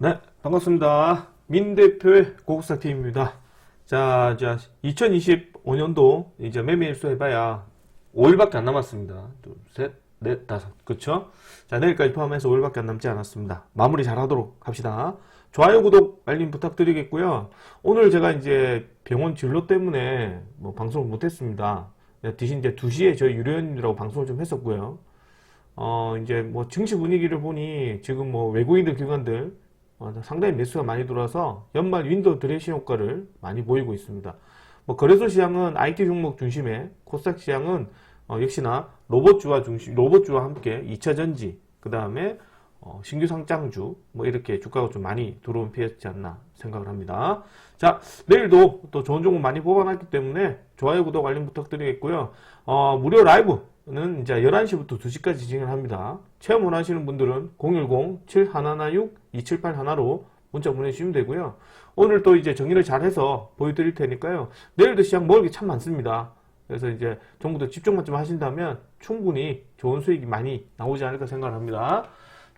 네, 반갑습니다. 민 대표의 고국사팀입니다. 자, 2025년도 이제 매매일수 해봐야 5일밖에 안 남았습니다. 둘, 셋, 넷, 다섯. 그쵸? 자, 내일까지 포함해서 5일밖에 안 남지 않았습니다. 마무리 잘 하도록 합시다. 좋아요, 구독, 알림 부탁드리겠고요. 오늘 제가 이제 병원 진료 때문에 뭐 방송을 못했습니다. 대신 이제 2시에 저희 유료연님들하고 방송을 좀 했었고요. 이제 뭐 증시 분위기를 보니 지금 뭐 외국인들 기관들 상당히 매수가 많이 들어와서 연말 윈도우 드레싱 효과를 많이 보이고 있습니다. 뭐 거래소 시장은 IT 종목 중심에 코스닥 시장은 역시나 로봇주와 함께 2차 전지, 그 다음에 신규 상장주 뭐 이렇게 주가가 좀 많이 들어온 피해였지 않나 생각을 합니다. 자, 내일도 또 좋은 종목 많이 뽑아놨기 때문에 좋아요, 구독, 알림 부탁드리겠고요. 무료 라이브는 이제 11시부터 2시까지 진행을 합니다. 체험 원하시는 분들은 010-7116-2781로 문자 보내주시면 되고요. 오늘 또 이제 정리를 잘 해서 보여드릴 테니까요. 내일도 시장 먹을 게 참 많습니다. 그래서 이제 전부 다 집중만 좀 하신다면 충분히 좋은 수익이 많이 나오지 않을까 생각을 합니다.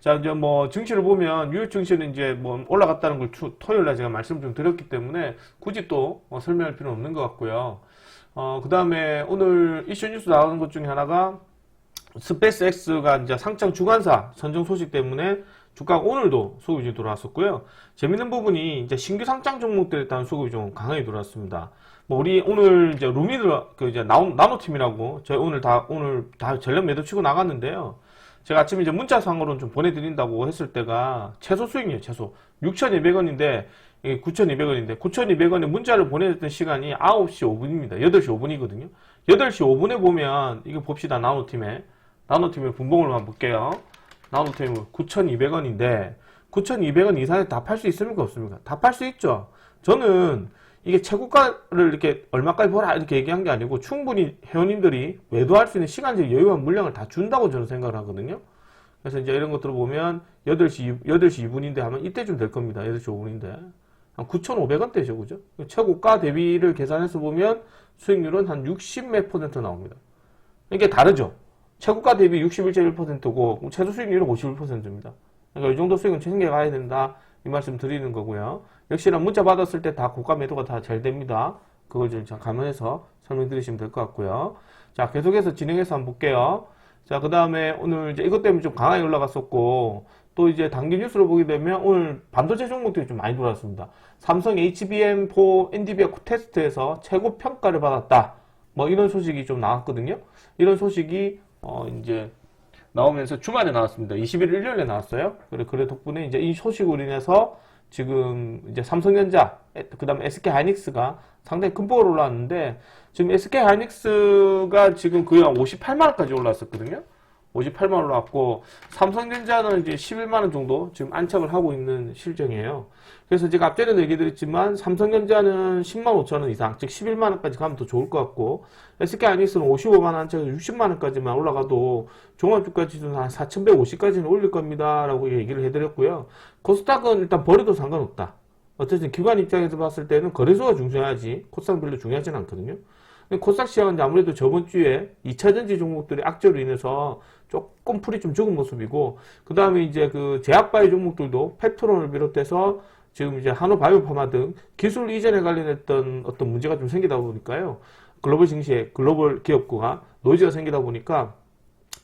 자, 이제 뭐 증시를 보면 뉴욕 증시는 이제 뭐 올라갔다는 걸 토요일 날 제가 말씀 좀 드렸기 때문에 굳이 또 설명할 필요는 없는 것 같고요. 그 다음에 오늘 이슈 뉴스 나오는 것 중에 하나가 스페이스X가 이제 상장 주관사 선정 소식 때문에 주가가 오늘도 수급이 들어왔었고요. 재밌는 부분이 이제 신규 상장 종목들에 일단 수급이 좀 강하게 들어왔습니다. 뭐 우리 오늘 이제 이제 나노팀이라고 저희 오늘 다 전략 매도 치고 나갔는데요. 제가 아침에 이제 문자상으로는 좀 보내드린다고 했을 때가 최소 수익이에요. 최소 6,200원인데 9,200원인데 9,200원에 문자를 보내줬던 시간이 9시 5분입니다. 8시 5분이거든요. 8시 5분에 보면 이거 봅시다. 나노팀의 분봉을 한번 볼게요. 나노팀은 9,200원인데 9,200원 이상에 다 팔 수 있습니까? 없습니까? 다 팔 수 있죠. 저는 이게 최고가를 이렇게 얼마까지 보라 이렇게 얘기한 게 아니고 충분히 회원님들이 매도할 수 있는 시간적 여유와 물량을 다 준다고 저는 생각을 하거든요. 그래서 이제 이런 것들을 보면 8시 2분인데 하면 이때쯤 될 겁니다. 8시 5분인데. 한 9,500원대죠. 그죠? 최고가 대비를 계산해서 보면 수익률은 한 60 몇 % 나옵니다. 이게 다르죠? 최고가 대비 61.1%고 최소 수익률은 51%입니다. 그러니까 이 정도 수익은 챙겨가야 된다. 이 말씀 드리는 거고요. 역시나 문자 받았을 때 다 고가 매도가 다 잘 됩니다. 그걸 좀 감안해서 설명드리시면 될 것 같고요. 자, 계속해서 진행해서 한번 볼게요. 자, 그 다음에 오늘 이제 이것 때문에 좀 강하게 올라갔었고, 또 이제 단기 뉴스로 보게 되면 오늘 반도체 종목들이 좀 많이 들어왔습니다. 삼성 HBM4 엔비디아 테스트에서 최고 평가를 받았다. 뭐 이런 소식이 좀 나왔거든요. 이런 소식이 이제 나오면서 주말에 나왔습니다. 21일 일요일에 나왔어요. 그래 덕분에 이제 이 소식으로 인해서 지금 이제 삼성전자, 그 다음에 SK하이닉스가 상당히 큰 폭으로 올라왔는데, 지금 SK하이닉스가 지금 거의 한 58만원까지 올라왔었거든요. 58만원 올라왔고, 삼성전자는 이제 11만원 정도 지금 안착을 하고 있는 실정이에요. 그래서 제가 앞전에도 얘기 드렸지만, 삼성전자는 10만 5천원 이상, 즉 11만원까지 가면 더 좋을 것 같고, SK하이닉스는 55만원 안착해서 60만원까지만 올라가도 종합주가 지수는 한 4,150까지는 올릴 겁니다. 라고 얘기를 해드렸고요. 코스닥은 일단 버려도 상관없다. 어쨌든 기관 입장에서 봤을 때는 거래소가 중요하지, 코스닥 별로 중요하진 않거든요. 코스닥 시장은 아무래도 저번 주에 2차전지 종목들의 악재로 인해서 조금 풀이 좀 적은 모습이고, 그 다음에 이제 그 제약바이오 종목들도 페트론을 비롯해서 지금 이제 한호바이오파마 등 기술 이전에 관련했던 어떤 문제가 좀 생기다 보니까요. 글로벌 증시에 글로벌 기업구가 노이즈가 생기다 보니까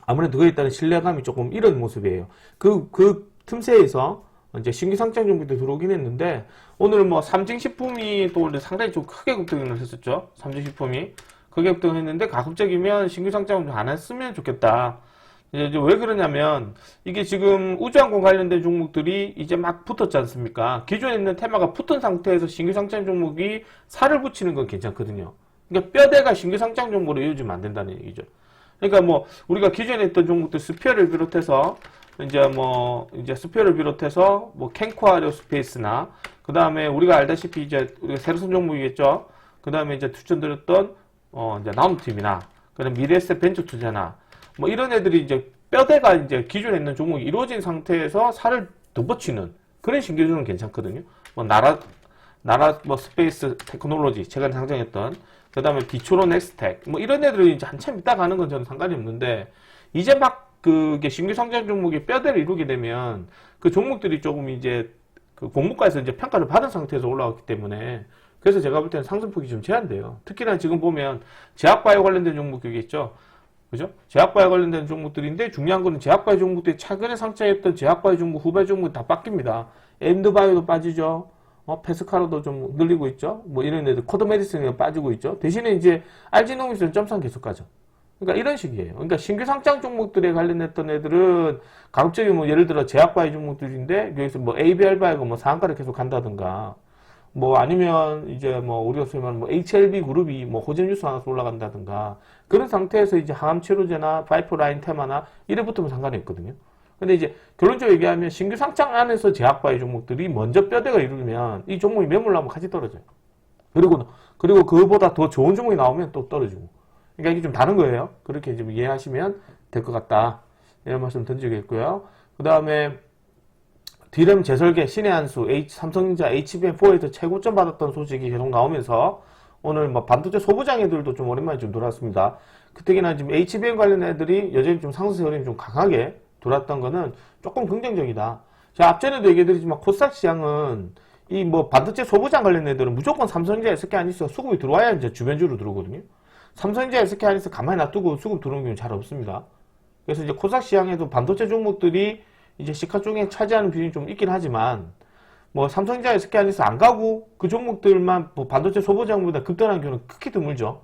아무래도 그에 따른 신뢰감이 조금 이런 모습이에요. 그 틈새에서 이제 신규 상장 종목도 들어오긴 했는데, 오늘 뭐 삼진식품이 또 상당히 좀 크게 급등을 했었죠. 삼진식품이 크게 급등을 했는데, 가급적이면 신규 상장을 좀 안 했으면 좋겠다. 이제 왜 그러냐면, 이게 지금 우주항공 관련된 종목들이 이제 막 붙었지 않습니까? 기존에 있는 테마가 붙은 상태에서 신규 상장 종목이 살을 붙이는 건 괜찮거든요. 그러니까 뼈대가 신규 상장 종목으로 이어지면 안 된다는 얘기죠. 그러니까 뭐 우리가 기존에 있던 종목들 스피어를 비롯해서 이제 스피어를 비롯해서 뭐 캔코 아에로스페이스나, 그 다음에 우리가 알다시피 이제 우리가 새로선 종목이겠죠. 그 다음에 이제 추천드렸던 이제 나노팀이나, 그다음 미래에셋 벤처 투자나, 뭐 이런 애들이 이제 뼈대가 이제 기존에 있는 종목이 이루어진 상태에서 살을 돋보치는 그런 신규주는 괜찮거든요. 뭐 뭐 스페이스 테크놀로지 최근에 상장했던, 그 다음에 비추론 엑스텍, 뭐 이런 애들이 이제 한참 있다 가는 건 저는 상관이 없는데, 이제 막 그게 신규 상장 종목이 뼈대를 이루게 되면 그 종목들이 조금 이제 그 공모가에서 이제 평가를 받은 상태에서 올라왔기 때문에 그래서 제가 볼 때는 상승폭이 좀 제한돼요. 특히나 지금 보면 제약바이오 관련된 종목들이 있죠. 그죠? 제약바이오 관련된 종목들인데 중요한 거는 제약바이오 종목들이 최근에 상장했던 제약바이오 종목, 후발 종목이 다 바뀝니다. 엔드바이오도 빠지죠. 페스카로도 좀 늘리고 있죠. 뭐 이런 애들, 코드메디슨이 빠지고 있죠. 대신에 이제 알지노믹스는 점상 계속 가죠. 그러니까 이런 식이에요. 그러니까 신규 상장 종목들에 관련했던 애들은 가급적이 뭐 예를 들어 제약바이오 종목들인데 여기서 뭐 ABL바이오가 뭐 상한가를 계속 간다든가 뭐 아니면 이제 뭐 우리가 소위 말하는 뭐 HLB 그룹이 뭐 호재 뉴스 하나 올라간다든가 그런 상태에서 이제 항암 치료제나 파이프라인 테마나 이래 붙으면 상관이 없거든요. 근데 이제 결론적으로 얘기하면 신규 상장 안에서 제약바이오 종목들이 먼저 뼈대가 이루면 이 종목이 매물나면 같이 떨어져요. 그리고 그거보다 더 좋은 종목이 나오면 또 떨어지고. 그러니까 이게 좀 다른 거예요. 그렇게 좀 이해하시면 될 것 같다. 이런 말씀 던지겠고요. 그 다음에 디램 재설계 신의 한수 삼성전자 HBM4에서 최고점 받았던 소식이 계속 나오면서 오늘 뭐 반도체 소부장 애들도 좀 오랜만에 좀 돌아왔습니다. 특히나 지금 HBM 관련 애들이 여전히 좀 상승 흐름이 좀 강하게 돌았던 거는 조금 긍정적이다. 제가 앞전에도 얘기해드리지만 코스닥 시장은 이 뭐 반도체 소부장 관련 애들은 무조건 삼성전자 SK 하이닉스가 수급이 들어와야 이제 주변주로 들어오거든요. 삼성전자 SK 하이닉스 가만히 놔두고 수급 들어오는 경우는 잘 없습니다. 그래서 이제 코스닥 시장에도 반도체 종목들이 이제 시가총액 차지하는 비중이 좀 있긴 하지만 뭐 삼성전자 SK 하이닉스 안 가고 그 종목들만 뭐 반도체 소부장보다 급등하는 경우는 극히 드물죠.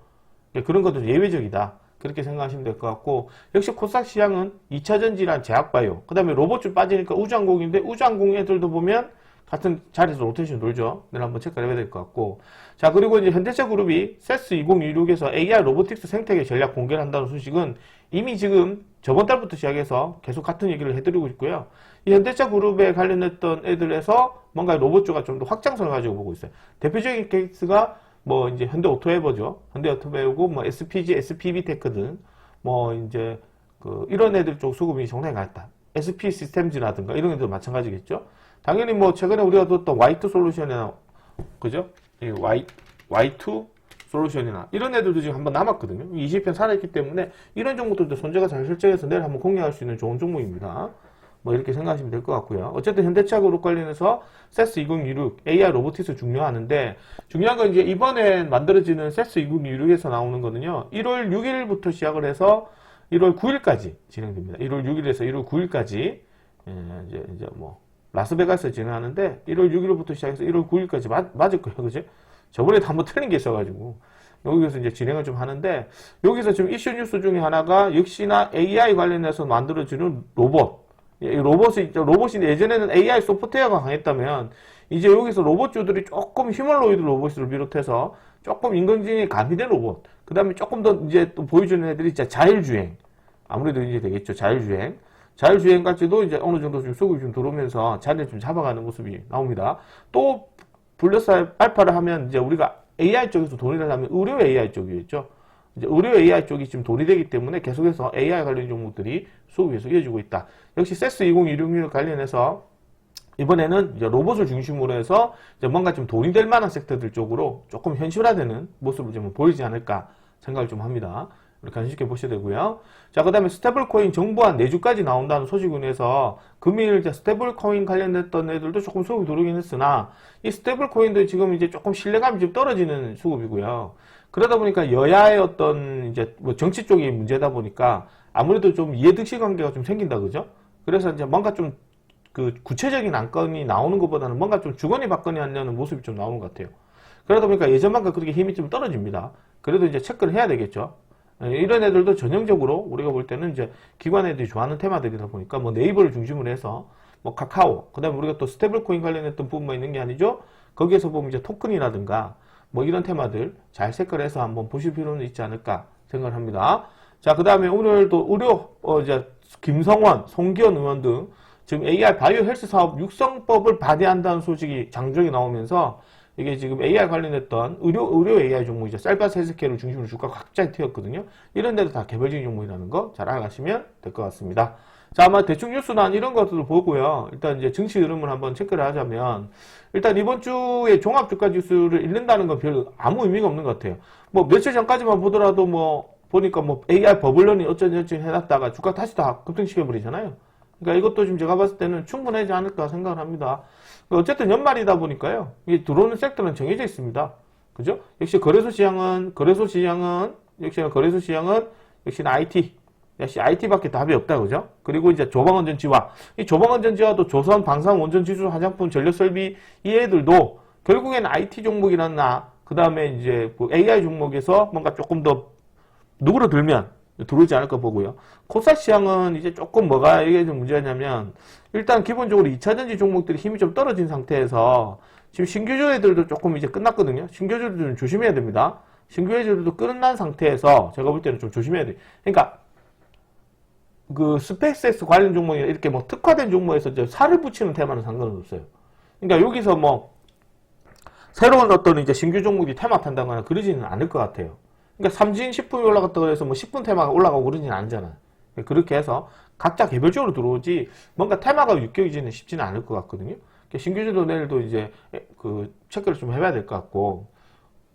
그런 것도 예외적이다. 그렇게 생각하시면 될 것 같고 역시 코스닥 시장은 2차전지랑 제약바이오 그 다음에 로봇 빠지니까 우주항공인데 우주항공 애들도 보면 같은 자리에서 로테이션 돌죠. 내일 한번 체크를 해야 될 것 같고 자 그리고 이제 현대차 그룹이 세스 2026에서 AI 로보틱스 생태계 전략 공개를 한다는 소식은 이미 지금 저번 달부터 시작해서 계속 같은 얘기를 해드리고 있고요. 이 현대차 그룹에 관련했던 애들에서 뭔가 로봇주가 좀 더 확장성을 가지고 보고 있어요. 대표적인 케이스가 뭐 이제 현대오토웨버죠. 현대오토웨버고 뭐 SPG, SPB테크 등 뭐 이제 그 이런 애들 쪽 수급이 상당히 강했다. SP 시스템즈라든가 이런 애들 마찬가지겠죠. 당연히 뭐 최근에 우리가 뒀던 Y2 솔루션이나 그죠? 이 Y2 솔루션이나 이런 애들도 지금 한번 남았거든요. 20편 살아있기 때문에 이런 종목들도 손재가 잘 설정해서 내일 한번 공략할 수 있는 좋은 종목입니다. 뭐 이렇게 생각하시면 될 것 같고요. 어쨌든 현대차 그룹 관련해서 세스 2026 AI 로보틱스 중요하는데 중요한 건 이제 이번에 만들어지는 세스 2026에서 나오는 거는요. 1월 6일부터 시작을 해서 1월 9일까지 진행됩니다. 1월 6일에서 1월 9일까지 이제 뭐 라스베가스에서 진행하는데 1월 6일부터 시작해서 1월 9일까지 맞을 거예요. 그죠? 저번에도 한번 틀린 게 있어가지고 여기서 이제 진행을 좀 하는데 여기서 지금 이슈 뉴스 중에 하나가 역시나 AI 관련해서 만들어지는 로봇. 이 로봇이 예전에는 AI 소프트웨어가 강했다면 이제 여기서 로봇주들이 조금 휴머노이드 로봇을 비롯해서 조금 인공지능이 가미된 로봇. 그 다음에 조금 더 이제 또 보여주는 애들이 이제 자율주행. 아무래도 이제 되겠죠. 자율주행까지도 이제 어느 정도 좀 수급이 좀 들어오면서 자리를 좀 잡아가는 모습이 나옵니다. 또 플러스 알파를 하면 이제 우리가 AI 쪽에서 돈을 하면 의료 AI 쪽이겠죠. 이제 의료 AI 쪽이 지금 돈이 되기 때문에 계속해서 AI 관련 종목들이 수급이 계속 이어지고 있다. 역시 세스 2026 관련해서 이번에는 이제 로봇을 중심으로 해서 이제 뭔가 좀 돈이 될 만한 섹터들 쪽으로 조금 현실화되는 모습을 좀 보이지 않을까 생각을 좀 합니다. 이렇게 관심 있게 보셔야 되고요. 자, 그 다음에 스테이블 코인 정부안 내주까지 나온다는 소식으로 해서 금일 스테이블 코인 관련됐던 애들도 조금 수급이 들어오긴 했으나 이 스테이블 코인도 지금 이제 조금 신뢰감이 좀 떨어지는 수급이고요. 그러다 보니까 여야의 어떤 이제 뭐 정치 쪽이 문제다 보니까 아무래도 좀 이해득실 관계가 좀 생긴다 그죠? 그래서 이제 뭔가 좀 그 구체적인 안건이 나오는 것보다는 뭔가 좀 주거니 받거니 하려는 모습이 좀 나오는 것 같아요. 그러다 보니까 예전만큼 그렇게 힘이 좀 떨어집니다. 그래도 이제 체크를 해야 되겠죠. 이런 애들도 전형적으로 우리가 볼 때는 이제 기관 애들이 좋아하는 테마들이다 보니까 뭐 네이버를 중심으로 해서 뭐 카카오, 그 다음에 우리가 또 스테이블 코인 관련했던 부분만 있는 게 아니죠. 거기에서 보면 이제 토큰이라든가 뭐 이런 테마들 잘 체크를 해서 한번 보실 필요는 있지 않을까 생각을 합니다. 자, 그 다음에 오늘도 의료, 이제 김성원, 송기현 의원 등 지금 AI 바이오 헬스 사업 육성법을 발의한다는 소식이 장중에 나오면서 이게 지금 AI 관련했던 의료 AI 종목이죠. 셀바스 헬스케어를 중심으로 주가가 갑자기 튀었거든요. 이런 데도 다 개별적인 종목이라는 거 잘 알아가시면 될 것 같습니다. 자, 아마 대충 뉴스나 이런 것들을 보고요. 일단 이제 증시 흐름을 한번 체크를 하자면, 일단 이번 주에 종합주가 지수를 읽는다는 건 별 아무 의미가 없는 것 같아요. 뭐 며칠 전까지만 보더라도 뭐, 보니까 뭐 AI 버블런이 어쩌니 해놨다가 주가 다시 다 급등시켜버리잖아요. 그러니까 이것도 지금 제가 봤을 때는 충분하지 않을까 생각을 합니다. 어쨌든 연말이다 보니까요. 이 들어오는 섹터는 정해져 있습니다. 그죠? 역시 거래소 시장은 역시나 IT. 역시 IT밖에 답이 없다, 그죠? 그리고 이제 조방원전지와, 이 조방원전지와도 조선, 방산, 원전지수, 화장품, 전력설비, 이 애들도 결국에는 IT 종목이나, 그 다음에 이제 AI 종목에서 뭔가 조금 더 누구로 들면 들어오지 않을까 보고요. 코스닥 시장은 이제 조금 뭐가 이게 좀 문제냐면, 일단 기본적으로 2차전지 종목들이 힘이 좀 떨어진 상태에서, 지금 신규주 애들도 조금 이제 끝났거든요. 신규주들도 좀 조심해야 됩니다. 신규주들도 끝난 상태에서, 제가 볼 때는 좀 조심해야 돼요. 그러니까, 그 스페이스X 관련 종목이 이렇게 뭐 특화된 종목에서 이제 살을 붙이는 테마는 상관은 없어요. 그러니까 여기서 뭐 새로운 어떤 이제 신규 종목이 테마 탄다거나 그러지는 않을 것 같아요. 그러니까 삼진식품이 올라갔다고 해서 뭐 식품 테마가 올라가고 그러지는 않잖아요. 그렇게 해서 각자 개별적으로 들어오지 뭔가 테마가 느껴지지는 쉽지는 않을 것 같거든요. 그러니까 신규주도 내일도 이제 그 체크를 좀 해봐야 될 것 같고,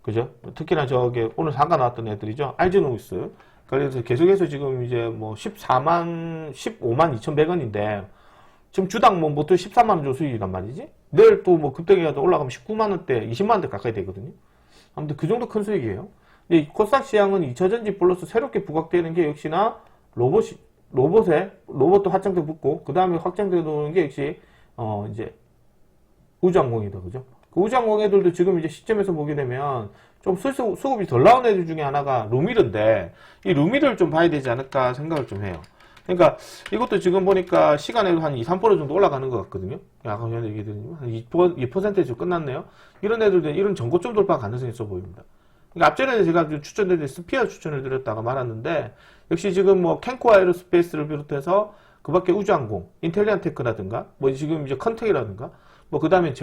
그죠? 특히나 저게 오늘 상가 나왔던 애들이죠. 알즈노이스. 그래서 계속해서 지금 이제 뭐 15만 2,100원인데 지금 주당 뭐 보통 13만원 정도 수익이란 말이지. 내일 또 뭐 급등해가지고 올라가면 19만원대, 20만원대 가까이 되거든요. 아무튼 그 정도 큰 수익이에요. 이 코스닥 시장은 2차전지 플러스 새롭게 부각되는 게 역시나 로봇도 확장돼 붙고, 그 다음에 확장돼 도는 게 역시 이제 우주항공이다, 그죠? 그 우주항공 애들도 지금 이제 시점에서 보게 되면 좀 수급이 덜 나온 애들 중에 하나가 루미르인데, 이 루미르를 좀 봐야 되지 않을까 생각을 좀 해요. 그러니까 이것도 지금 보니까 시간에도 한 2, 3% 정도 올라가는 것 같거든요. 아까 전에 얘기했더니 한 2% 끝났네요. 이런 애들도 이런 전고점 돌파 가능성이 있어 보입니다. 그러니까 앞전에 제가 추천드린 스피어 추천을 드렸다가 말았는데, 역시 지금 뭐 캔코 아에로스페이스를 비롯해서 그 밖에 우주항공, 인텔리안테크라든가, 뭐 지금 이제 컨텍이라든가, 뭐 그 다음에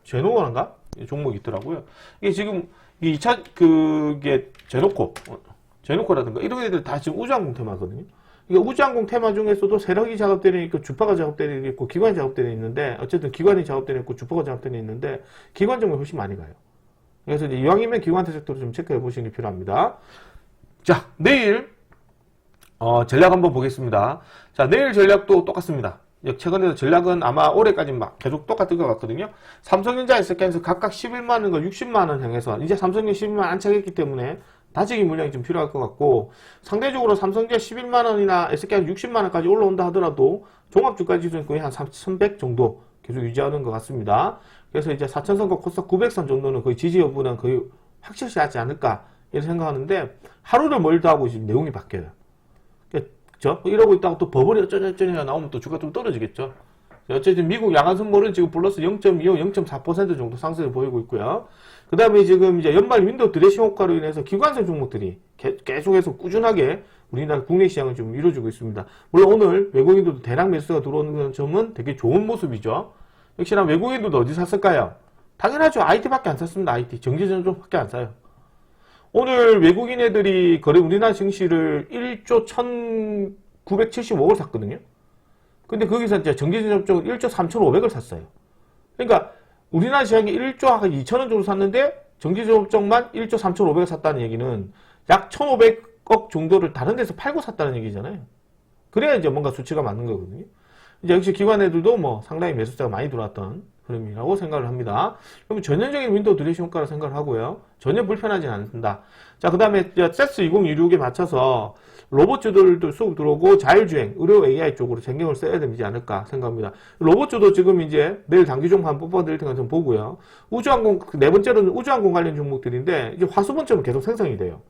제노원인가? 종목이 있더라고요. 이게 지금 이 2차, 그게 제노코라든가 이런 애들 다 지금 우주항공 테마거든요. 이게 우주항공 테마 중에서도 세력이 작업되는 있고 주파가 작업되는 있고 기관이 작업되는 있는데, 어쨌든 기관이 작업되는 있고 주파가 작업되는 있는데 기관 종목이 훨씬 많이 가요. 그래서 이제 이왕이면 기관태 섹터로 좀 체크해 보시는 게 필요합니다. 자, 내일 전략 한번 보겠습니다. 자, 내일 전략도 똑같습니다. 최근에 전략은 아마 올해까지 막 계속 똑같은 것 같거든요. 삼성전자 SK에서 각각 11만원과 60만원 향해서, 이제 삼성전자 11만원 안착했기 때문에 다지기 물량이 좀 필요할 것 같고, 상대적으로 삼성전자 11만원이나 SK가 60만원까지 올라온다 하더라도 종합주가 지수는 거의 한 3,100 정도 계속 유지하는 것 같습니다. 그래서 이제 4,000선과 코스닥 900선 정도는 거의 지지 여부는 거의 확실시하지 않을까 이렇게 생각하는데, 하루를 멀다 하고 지금 내용이 바뀌어요. 그죠? 이러고 있다가 또 버블이 어쩌냐 나오면 또 주가 좀 떨어지겠죠. 어쨌든 미국 양안선물은 지금 플러스 0.25, 0.4% 정도 상승을 보이고 있고요. 그 다음에 지금 이제 연말 윈도우 드레싱 효과로 인해서 기관성 종목들이 계속해서 꾸준하게 우리나라 국내 시장을 좀 이루어주고 있습니다. 물론 오늘 외국인들도 대량 매수가 들어오는 점은 되게 좋은 모습이죠. 역시나 외국인들도 어디 샀을까요? 당연하죠. IT밖에 안 샀습니다. IT. 전기전자밖에 안 사요. 오늘 외국인 애들이 우리나라 증시를 1조 1975억을 샀거든요. 근데 거기서 이제 전기전자업종은 1조 3,500을 샀어요. 그러니까 우리나라 시장이 1조 한 2천원 정도 샀는데 전기전자업종만 1조 3,500을 샀다는 얘기는 약 1,500억 정도를 다른 데서 팔고 샀다는 얘기잖아요. 그래야 이제 뭔가 수치가 맞는 거거든요. 이제 역시 기관 애들도 뭐 상당히 매수자가 많이 들어왔던 흐름이라고 생각을 합니다. 그럼 전형적인 윈도우 드레싱 효과라 생각을 하고요. 전혀 불편하진 않습니다. 자, 그 다음에 세스 2026에 맞춰서 로봇주들도 수급 들어오고 자율주행, 의료 AI 쪽으로 전경을 써야 되지 않을까 생각합니다. 로봇주도 지금 이제 내일 단기종 한번 뽑아드릴 텐가 좀 보고요. 우주항공, 네 번째로는 우주항공 관련 종목들인데, 이제 화수분처럼 계속 생성이 돼요.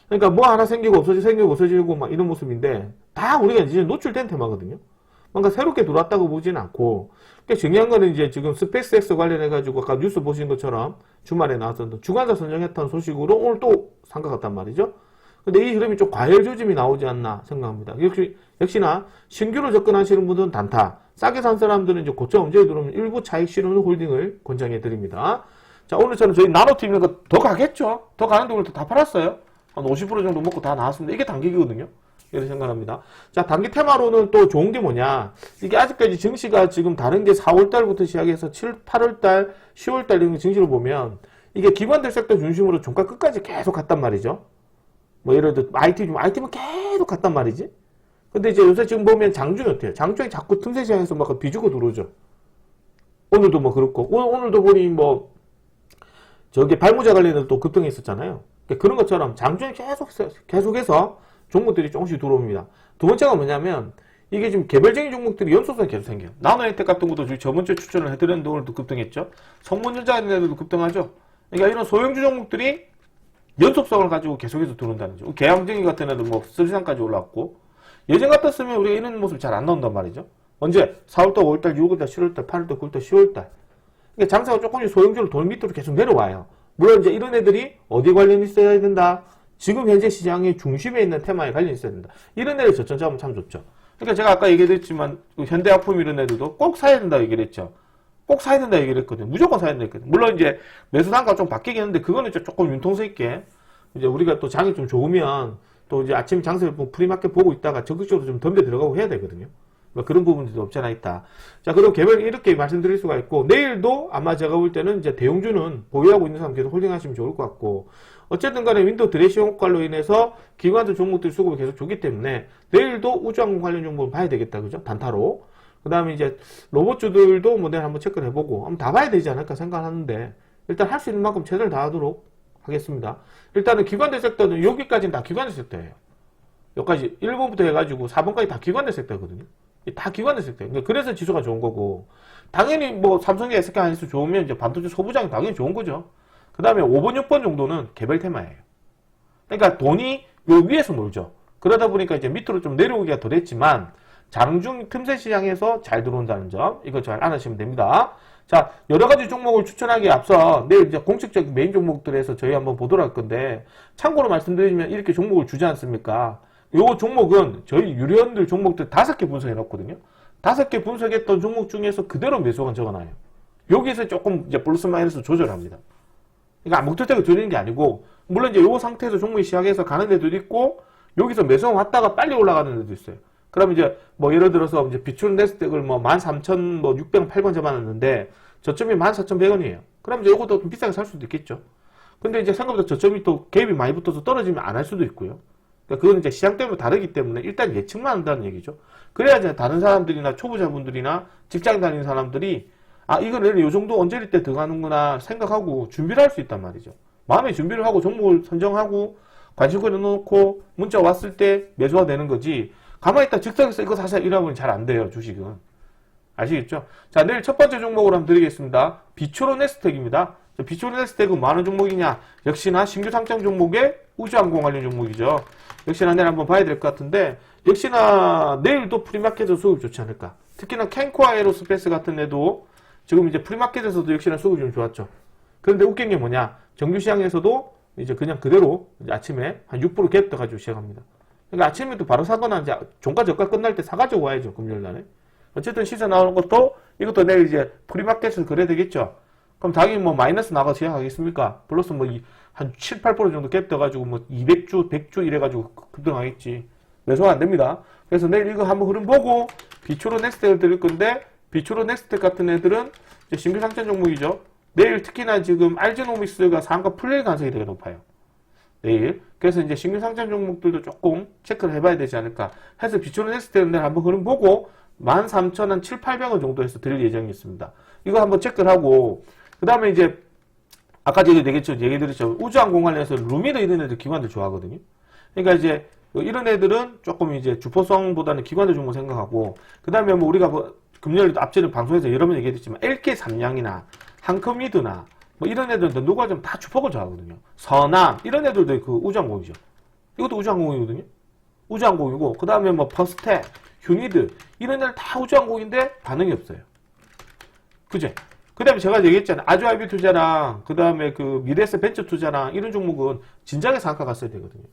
그러니까 뭐 하나 생기고 없어지고 막 이런 모습인데, 다 우리가 이제 노출된 테마거든요. 뭔가 새롭게 들어왔다고 보지는 않고, 그러니까 중요한 거는 이제 지금 스페이스X 관련해가지고 아까 뉴스 보신 것처럼 주말에 나왔던 주관자 선정했던 소식으로 오늘 또 상가 갔단 말이죠. 근데 이 흐름이 좀 과열 조짐이 나오지 않나 생각합니다. 역시나 신규로 접근하시는 분들은 단타, 싸게 산 사람들은 이제 고점 언제 들어오면 일부 차익 실현 홀딩을 권장해 드립니다. 자, 오늘처럼 저희 나노팀 이거 더 가겠죠? 더 가는데 오늘 다 팔았어요. 한 50% 정도 먹고 다 나왔습니다. 이게 단기기거든요. 이렇게 생각합니다. 자, 단기 테마로는 또 좋은 게 뭐냐. 이게 아직까지 증시가 지금 다른 게 4월달부터 시작해서 7, 8월달, 10월달 이런 증시를 보면 이게 기관들 섹터 중심으로 종가 끝까지 계속 갔단 말이죠. 뭐 예를 들어 IT면 계속 갔단 말이지. 근데 이제 요새 지금 보면 장중이 어때요? 장중이 자꾸 틈새 시장에서 막 비주고 들어오죠. 오늘도 뭐 그렇고, 오늘도 보니 뭐, 저기 발모자 관련해서 또 급등했었잖아요. 그러니까 그런 것처럼 장중에 계속해서 종목들이 조금씩 들어옵니다. 두 번째가 뭐냐면, 이게 지금 개별적인 종목들이 연속성이 계속 생겨요. 나노혜택 같은 것도 저번주에 추천을 해드렸는데 오늘도 급등했죠. 성문전자에도 급등하죠. 그러니까 이런 소형주 종목들이 연속성을 가지고 계속해서 들어온다는 거죠. 개항쟁이 같은 애도 뭐 설상까지 올라왔고, 예전 같았으면 우리가 이런 모습 잘 안 나온단 말이죠. 언제? 4월달, 5월달, 6월달, 7월달, 8월달, 9월달, 10월달. 그러니까 장사가 조금씩 소형주로 돌 밑으로 계속 내려와요. 물론 이제 이런 애들이 어디 관련이 있어야 된다? 지금 현재 시장의 중심에 있는 테마에 관련이 있어야 된다. 이런 애들 저점 잡으면 참 좋죠. 그러니까 제가 아까 얘기했지만 현대약품 이런 애들도 꼭 사야 된다 얘기를 했죠. 꼭 사야 된다 얘기를 했거든요. 무조건 사야 된다 했거든요. 물론 이제 매수 단가가 좀 바뀌긴 했는데 그거는 조금 융통성 있게 이제 우리가 또 장이 좀 좋으면 또 이제 아침 장세를 프리마켓 보고 있다가 적극적으로 좀 덤벼 들어가고 해야 되거든요. 그런 부분들도 없지 않아 있다. 자, 그럼 개별 이렇게 말씀드릴 수가 있고, 내일도 아마 제가 볼 때는 이제 대형주는 보유하고 있는 사람 계속 홀딩하시면 좋을 것 같고, 어쨌든 간에 윈도우 드레싱 효과로 인해서 기관들 종목들 수급이 계속 좋기 때문에, 내일도 우주항공 관련 종목을 봐야 되겠다. 그죠? 단타로. 그 다음에 이제 로봇주들도 뭐 내일 한번 체크를 해보고, 한번 다 봐야 되지 않을까 생각하는데, 일단 할 수 있는 만큼 최선을 다하도록 하겠습니다. 일단은 기관들 섹터는 여기까지는 다 기관들 섹터예요. 여기까지 1번부터 해가지고 4번까지 다 기관들 섹터거든요. 다 기관들 섹터예요. 그러니까 그래서 지수가 좋은 거고, 당연히 뭐 삼성이 SK 하이닉스 좋으면 이제 반도체 소부장이 당연히 좋은 거죠. 그 다음에 5번, 6번 정도는 개별 테마예요. 그러니까 돈이 요 위에서 놀죠. 그러다 보니까 이제 밑으로 좀 내려오기가 덜 했지만, 장중 틈새 시장에서 잘 들어온다는 점, 이거 잘 알아주시면 됩니다. 자, 여러 가지 종목을 추천하기에 앞서 내일 이제 공식적인 메인 종목들에서 저희 한번 보도록 할 건데, 참고로 말씀드리면 이렇게 종목을 주지 않습니까? 요 종목은 저희 유료원들 종목들 5개 분석해 놨거든요. 5개 분석했던 종목 중에서 그대로 매수가 적어놔요. 여기에서 조금 이제 플러스 마이너스 조절합니다. 그러니까 목적적으로 조리는 게 아니고, 물론 이제 요 상태에서 종목이 시작해서 가는 데도 있고, 여기서 매수가 왔다가 빨리 올라가는 데도 있어요. 그럼 이제 뭐 예를 들어서 이제 비추는 네스닥을 뭐 13,608번 잡아놨는데 저점이 14,100원이에요. 그럼 이제 요것도 좀 비싸게 살 수도 있겠죠. 근데 이제 생각보다 저점이 또 갭이 많이 붙어서 떨어지면 안 할 수도 있고요. 그러니까 그건 이제 시장 때문에 다르기 때문에 일단 예측만 한다는 얘기죠. 그래야 이제 다른 사람들이나 초보자분들이나 직장 다니는 사람들이 아, 이거는 요 정도 언저리 때 들어가는구나 생각하고 준비를 할 수 있단 말이죠. 마음의 준비를 하고 종목을 선정하고 관심권을 넣고 문자 왔을 때 매수가 되는 거지. 가만히 있다 즉석에서 이거 사세요 이러면 잘 안 돼요, 주식은. 아시겠죠? 자, 내일 첫 번째 종목으로 한번 드리겠습니다. 비추론 네스텍입니다. 비추론 네스텍은 뭐 하는 종목이냐? 역시나 신규 상장 종목의 우주항공 관련 종목이죠. 역시나 내일 한번 봐야 될 것 같은데, 역시나 내일도 프리마켓에서 수급이 좋지 않을까. 특히나 캔코아 에로스페이스 같은 애도 지금 이제 프리마켓에서도 역시나 수급이 좀 좋았죠. 그런데 웃긴 게 뭐냐? 정규시장에서도 이제 그냥 그대로 이제 아침에 한 6% 갭 떠가지고 시작합니다. 그러니까 아침에도 바로 사거나 이제 종가 저가 끝날 때 사가지고 와야죠, 금요일 날에. 어쨌든 시세 나오는 것도 이것도 내일 이제 프리마켓에서 그래야 되겠죠. 그럼 당연히 뭐 마이너스 나가 시작하겠습니까? 플러스 뭐 한 7, 8% 정도 갭 떠가지고 뭐 200주, 100주 이래가지고 급등하겠지. 매수가 안 됩니다. 그래서 내일 이거 한번 흐름 보고 비추로 넥스텍을 드릴 건데, 비추로 넥스텍 같은 애들은 이제 신규 상장 종목이죠. 내일 특히나 지금 알제노믹스가 상한가 풀릴 가능성이 되게 높아요. 내일. 그래서 이제 신규 상장 종목들도 조금 체크를 해봐야 되지 않을까 해서 비추로 넥스텍을 내일 한번 흐름 보고 13,700, 800원 정도 해서 드릴 예정이 있습니다. 이거 한번 체크를 하고, 그 다음에 이제 아까 얘기 드렸죠. 우주항공 관련해서 루미더 이런 애들 기관들 좋아하거든요. 그러니까 이제 이런 애들은 조금 이제 주포성보다는 기관들 종목 생각하고, 그 다음에 뭐 우리가 뭐 금요일 앞전에 방송에서 여러 번 얘기했지만 LK 삼양이나 한컴미드나 뭐 이런 애들도 누가 좀 다 주폭을 좋아하거든요. 선암 이런 애들도 그 우주항공이죠. 이것도 우주항공이거든요. 우주항공이고, 그 다음에 뭐 퍼스텍, 휴니드 이런 애들 다 우주항공인데 반응이 없어요. 그죠? 그 다음에 제가 얘기했잖아요. 아주아이비 투자랑 그 다음에 그 미래에셋 벤처 투자랑 이런 종목은 진작에 상한가 갔어야 되거든요.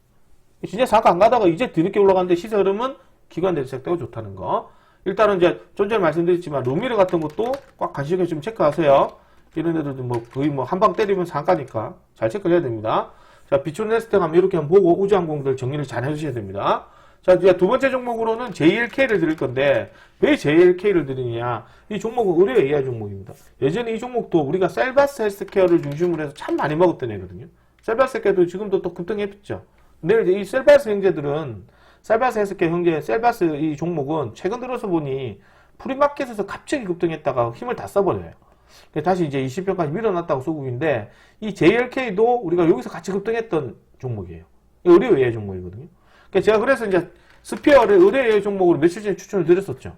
진짜 상한가 안 가다가 이제 뒤늦게 올라가는데 시세 흐름은 기관들 섹터가 좋다는 거. 일단은 이제 좀 전에 말씀드렸지만 루미르 같은 것도 꽉 관심있게 좀 체크하세요. 이런 애들도 뭐 거의 뭐 한 방 때리면 상가니까 잘 체크해야 됩니다. 자, 비추 네스텍 하면 이렇게 한번 보고 우주항공들 정리를 잘 해주셔야 됩니다. 자, 이제 두 번째 종목으로는 JLK를 드릴 건데, 왜 JLK를 드리느냐? 이 종목은 의료 AI 종목입니다. 예전에 이 종목도 우리가 셀바스 헬스케어를 중심으로 해서 참 많이 먹었던 애거든요. 셀바스 헬스케어도 지금도 또 급등했죠. 근데 이제 이 셀바스 형제들은 셀바스 헬스케어 형제, 셀바스 이 종목은 최근 들어서 보니 프리마켓에서 갑자기 급등했다가 힘을 다 써버려요. 다시 이제 20편까지 밀어놨다고 수급인데, 이 JLK도 우리가 여기서 같이 급등했던 종목이에요. 의뢰 외의 종목이거든요. 제가 그래서 이제 스피어를 의뢰 외의 종목으로 며칠 전에 추천을 드렸었죠.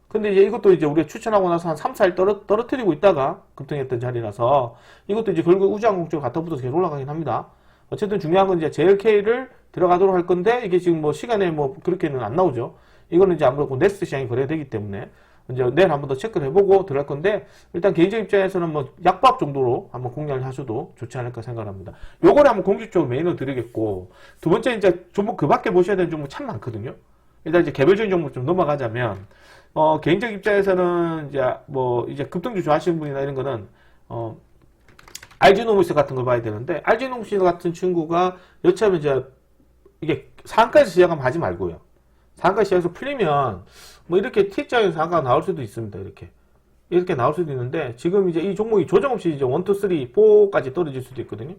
근데 이제 이것도 이제 우리가 추천하고 나서 한 3, 4일 떨어뜨리고 있다가 급등했던 자리라서 이것도 이제 결국 우주항공 쪽으로 갖다 붙어서 계속 올라가긴 합니다. 어쨌든 중요한 건 이제 JLK를 들어가도록 할 건데, 이게 지금 뭐 시간에 뭐 그렇게는 안 나오죠. 이거는 이제 아무래도 넥스트 시장이 거래되기 때문에 이제 내일 한번 더 체크를 해보고 들어갈 건데, 일단 개인적 입장에서는 뭐 약밥 정도로 한번 공략을 하셔도 좋지 않을까 생각합니다. 요거를 한번 공식적으로 메인으로 드리겠고, 두 번째 이제 종목 그 밖에 보셔야 되는 종목 참 많거든요. 일단 이제 개별적인 종목 좀 넘어가자면, 개인적 입장에서는 이제 뭐 이제 급등주 좋아하시는 분이나 이런 거는 RG노무스 같은 걸 봐야 되는데, RG노무스 같은 친구가 여차하면 이제 이게 상한가에서 시작하면 하지 말고요. 상한가 시작해서 풀리면 뭐 이렇게 T자에서 상한가가 나올 수도 있습니다. 이렇게 나올 수도 있는데, 지금 이제 이 종목이 조정 없이 이제 1, 2, 3, 4까지 떨어질 수도 있거든요.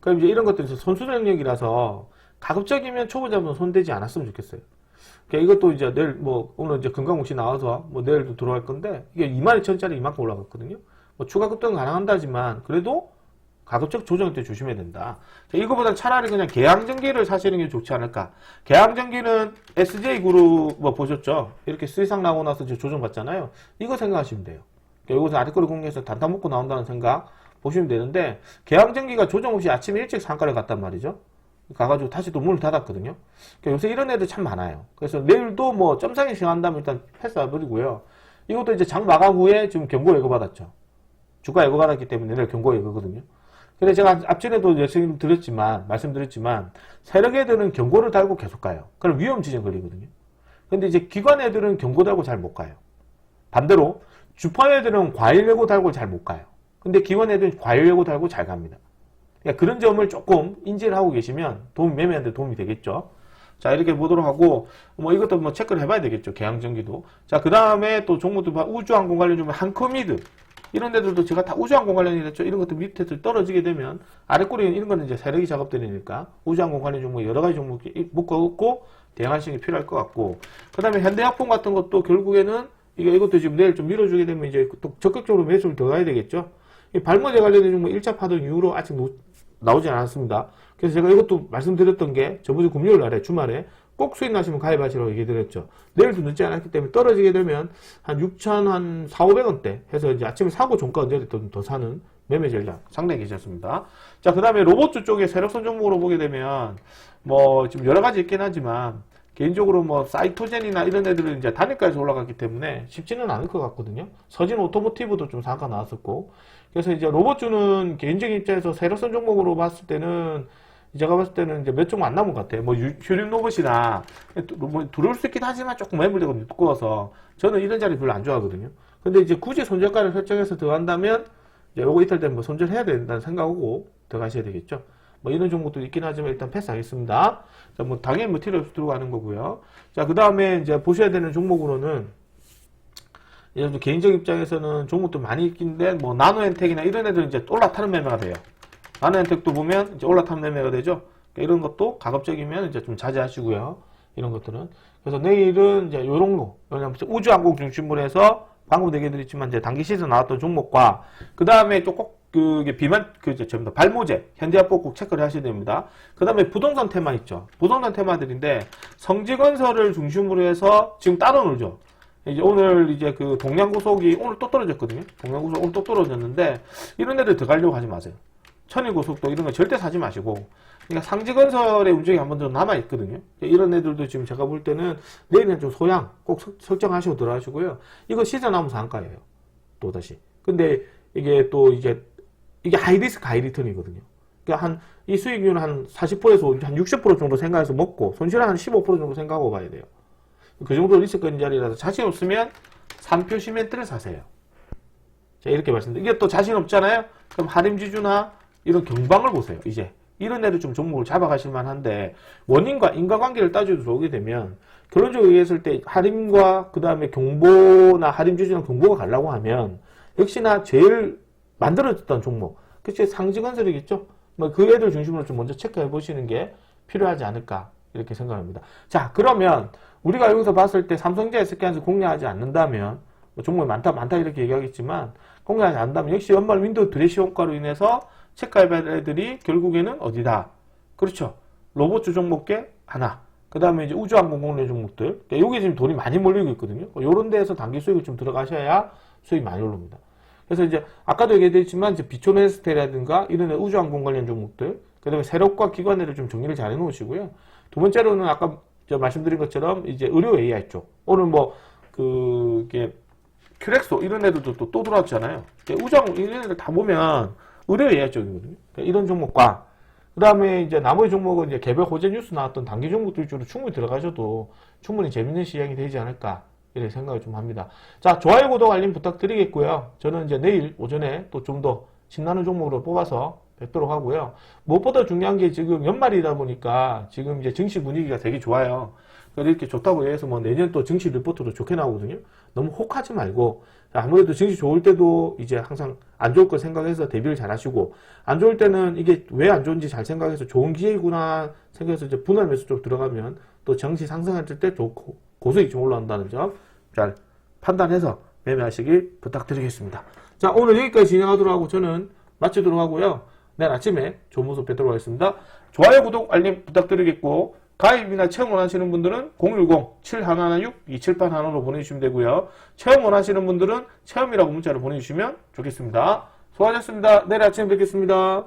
그럼 이제 이런 것들이 선수 능력이라서 가급적이면 초보자분은 손대지 않았으면 좋겠어요. 그러니까 이것도 이제 내일 뭐 오늘 이제 금강옥시 나와서 뭐 내일도 들어갈 건데, 이게 22,000짜리 이만큼 올라갔거든요. 뭐 추가 급등은 가능한다지만 그래도 가급적 조정할 때 조심해야 된다. 이거보다 차라리 그냥 개항전기를 사시는 게 좋지 않을까. 개항전기는 SJ그룹 뭐 보셨죠? 이렇게 수의상 나오고 나서 조정받잖아요. 이거 생각하시면 돼요. 그러니까 이것은 아티클을 공개해서 단타 먹고 나온다는 생각 보시면 되는데, 개항전기가 조정 없이 아침에 일찍 상가를 갔단 말이죠. 가가지고 다시 또 문을 닫았거든요. 그러니까 요새 이런 애들 참 많아요. 그래서 내일도 뭐 점상에 시행한다면 일단 패스해버리고요. 이것도 이제 장 마감 후에 지금 경고 예고받았죠. 주가 예고받았기 때문에 내일 경고 예고거든요. 근데 제가 앞전에도 말씀드렸지만, 세력 애들은 경고를 달고 계속 가요. 그럼 위험 지점 걸리거든요. 근데 이제 기관 애들은 경고 달고 잘 못 가요. 반대로, 주파 애들은 과일 예고 달고 잘 못 가요. 근데 기관 애들은 과일 예고 달고 잘 갑니다. 그러니까 그런 점을 조금 인지를 하고 계시면 매매하는데 도움이 되겠죠. 자, 이렇게 보도록 하고, 뭐 이것도 뭐 체크를 해봐야 되겠죠. 개항전기도. 자, 그 다음에 또 종목도 우주항공 관련 종목 한커미드. 이런 데들도 제가 다 우주항공 관련이 됐죠. 이런 것도 밑에 떨어지게 되면, 아래꼬리는 이런 거는 이제 세력이 작업되니까 우주항공 관련 종목 여러 가지 종목이 묶어놓고 대응하시는 게 필요할 것 같고, 그 다음에 현대약품 같은 것도 결국에는 이것도 지금 내일 좀 밀어주게 되면 이제 또 적극적으로 매수를 더 가야 되겠죠. 이 발모제 관련된 종목 1차 파동 이후로 아직 나오지 않았습니다. 그래서 제가 이것도 말씀드렸던 게 저번 주 금요일 날에 주말에 꼭 수익 나시면 가입하시라고 얘기 드렸죠. 내일도 늦지 않았기 때문에 떨어지게 되면 한 6,400원대 해서 이제 아침에 사고 종가 언제 더 사는 매매 전략 상당히 괜찮습니다. 자, 그 다음에 로봇주 쪽에 세력선 종목으로 보게 되면 뭐 지금 여러 가지 있긴 하지만 개인적으로 뭐 사이토젠이나 이런 애들은 이제 단일가에서 올라갔기 때문에 쉽지는 않을 것 같거든요. 서진 오토모티브도 좀 상가 나왔었고, 그래서 이제 로봇주는 개인적인 입장에서 세력선 종목으로 봤을 때는 제가 봤을 때는 이제 몇 종목 안 남은 것 같아요. 뭐 휴림 로봇이나 뭐 들어올 수 있긴 하지만 조금 매물되고 두꺼워서 저는 이런 자리 별로 안 좋아하거든요. 근데 이제 굳이 손절가를 설정해서 들어간다면 이제 요거 이탈 되면 뭐 손절해야 된다는 생각하고 들어가셔야 되겠죠. 뭐 이런 종목도 있긴 하지만 일단 패스하겠습니다. 자, 뭐 당연히 뭐 필요 없이 들어가는 거고요. 자, 그 다음에 이제 보셔야 되는 종목으로는 이제 개인적 입장에서는 종목도 많이 있긴데 뭐 나노엔텍이나 이런 애들은 이제 올라타는 매매가 돼요. 나노엔텍도 보면 이제 올라타는 매매가 되죠. 그러니까 이런 것도 가급적이면 이제 좀 자제하시고요. 이런 것들은. 그래서 내일은 이제 요런 거, 왜냐면 우주항공 중심으로 해서 방금 얘기해드렸지만 이제 단기 시즌 나왔던 종목과 그 다음에 또 꼭 그게 전부 다 발모제, 현대합법 꼭 체크를 하셔야 됩니다. 그 다음에 부동산 테마 있죠. 부동산 테마들인데 성지건설을 중심으로 해서 지금 따로 놀죠. 이제 오늘 이제 그 동양고속이 오늘 또 떨어졌거든요. 동양고속 오늘 또 떨어졌는데 이런 데들 들어가려고 하지 마세요. 천일고속도 이런 거 절대 사지 마시고, 그러니까 상지건설의 움직임이 한 번 더 남아있거든요. 이런 애들도 지금 제가 볼 때는 내일은 좀 소양 꼭 설정하시고 들어가시고요. 이거 시즌하면 상가예요. 또다시. 근데 이게 또 이게 하이리스크 하이리턴이거든요. 그러니까 이 수익률은 한 40%에서 한 60% 정도 생각해서 먹고, 손실은 한 15% 정도 생각하고 봐야 돼요. 그 정도 리스크 자리라서 자신 없으면 3표 시멘트를 사세요. 자, 이렇게 말씀드립니다. 이게 또 자신 없잖아요? 그럼 하림지주나 이런 경방을 보세요. 이제 이런 애들 좀 종목을 잡아가실 만한데, 원인과 인과관계를 따져서 들어오게 되면 결론적으로 얘기했을 때 하림과 그 다음에 경보나 하림지주나 경보가 가려고 하면 역시나 제일 만들어졌던 종목, 그치, 상지건설이겠죠. 뭐 그 애들 중심으로 좀 먼저 체크해 보시는 게 필요하지 않을까 이렇게 생각합니다. 자, 그러면 우리가 여기서 봤을 때 삼성전자 SK하나를 공략하지 않는다면 뭐 종목이 많다 이렇게 얘기하겠지만 공략하지 않는다면 역시 연말 윈도우 드레시 효과로 인해서 체크할 애들이 결국에는 어디다? 그렇죠. 로봇주 종목계 하나. 그 다음에 이제 우주항공 공략 종목들. 그러니까 여기 지금 돈이 많이 몰리고 있거든요. 이런 데에서 단기 수익을 좀 들어가셔야 수익이 많이 올라옵니다. 그래서 이제 아까도 얘기했지만 이제 비촌에스테라든가 이런 우주항공 관련 종목들, 그 다음에 세력과 기관회를 좀 정리를 잘 해놓으시고요. 두 번째로는 아까 말씀드린 것처럼 이제 의료 AI 쪽. 오늘 뭐 그게 큐렉소 이런 애들도 또 들어왔잖아요. 우주항공 이런 애들 다 보면 의료 AI 쪽이거든요. 그러니까 이런 종목과 그 다음에 이제 나머지 종목은 이제 개별 호재 뉴스 나왔던 단기 종목들 쪽으로 충분히 들어가셔도 충분히 재밌는 시장이 되지 않을까 이렇게 생각을 좀 합니다. 자, 좋아요, 구독, 알림 부탁드리겠고요. 저는 이제 내일 오전에 또 좀 더 신나는 종목으로 뽑아서 뵙도록 하고요. 무엇보다 중요한 게 지금 연말이다 보니까 지금 이제 증시 분위기가 되게 좋아요. 이렇게 좋다고 해서 뭐 내년 또 증시 리포트도 좋게 나오거든요. 너무 혹하지 말고 아무래도 증시 좋을 때도 이제 항상 안 좋을 거 생각해서 대비를 잘 하시고 안 좋을 때는 이게 왜 안 좋은지 잘 생각해서 좋은 기회구나 생각해서 이제 분할 매수 쪽 들어가면 또 증시 상승할 때 좋고 고수익 좀 올라온다는 점 잘 판단해서 매매하시길 부탁드리겠습니다. 자, 오늘 여기까지 진행하도록 하고 저는 마치도록 하고요. 내일 아침에 좋은 모습 뵙도록 하겠습니다. 좋아요, 구독, 알림 부탁드리겠고 가입이나 체험 원하시는 분들은 010-7116-2781로 보내주시면 되고요. 체험 원하시는 분들은 체험이라고 문자를 보내주시면 좋겠습니다. 수고하셨습니다. 내일 아침에 뵙겠습니다.